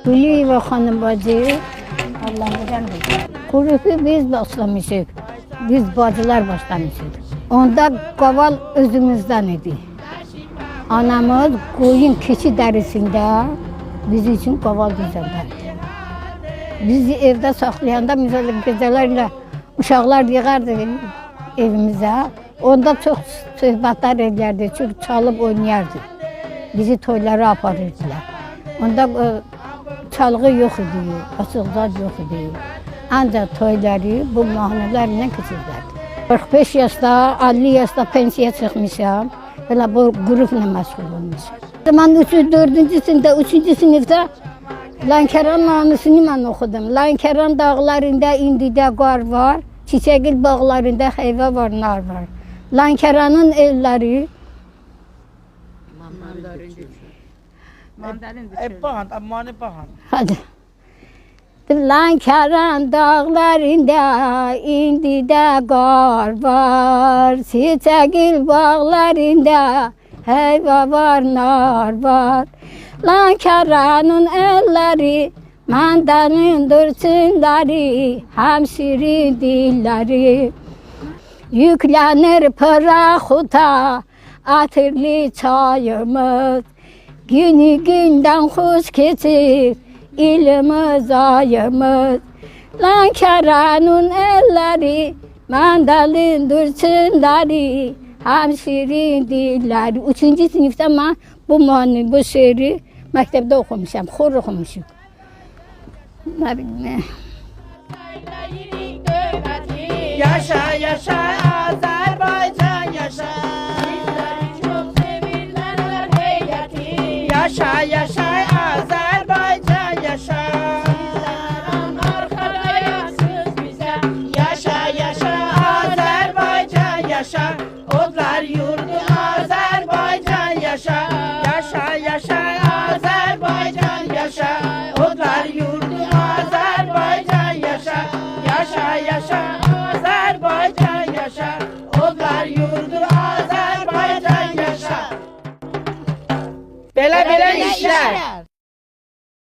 Gülüyeva xanım bacı, Allah'ın grubu biz başlamışıq. Biz bacılar başlamışıq. Onda qaval özümüzdən idi. Anamız qoyun keçi dərisində bizim için qaval düzəldirdi. Bizi evdə saxlayanda mesela gecələrlə uşaqlar yığardı evimizə. Onda çox söhbətlər edərdi, çünki çalıb oynayardı. Bizi toylara aparırdılar. Onda çalğı yox idi, açıqzad yox idi. Ancaq toyları bu mahnələrlə keçirlərdi. 45 yaşda, 50 yaşda pensiya çıxmışam. Belə bu qrupla məşğul olmuşam. Mən 4-cü sinifdə, 3-cü sinifdə Lənkəran mahnısını mən oxudum. Lənkəran dağlarında indidə qar var, Çiçəkgil bağlarında heyva var, nar var. Lənkəranın elləri Hadi. Lənkəran dağlarında indidə qar var, Çiçəkgil bağlarında heyva var, nar var. Lənkəranın elləri, mandanın durçunları, hamşirin dilləri. Yüklənir pıraxuta, atırlı çayımız, günü gündən xoş keçir, ilimiz ayımız. Lənkəranın elləri, mandalın durçunları, hamşirin dilləri. 3-cü sinifdə mən bu mahnı, bu şeiri məktəbdə oxumuşam, xor oxumuşum. Ne bileyim. Yaşa yaşa Azerbaycan yaşa. Sizleri çok sevirler heyeti. Yaşa yaşa Azerbaycan yaşa. Sizlerden arkadaşsız bize. Yaşa yaşa Azerbaycan yaşa. Otlar yurdu Azerbaycan yaşa. Yaşa yaşa Azerbaycan yaşa. Otlar yurdu Azerbaycan yaşa. Yaşa yaşa Azerbaycan yaşa. Otlar yurdu Azerbaycan yaşa. Belə işlər.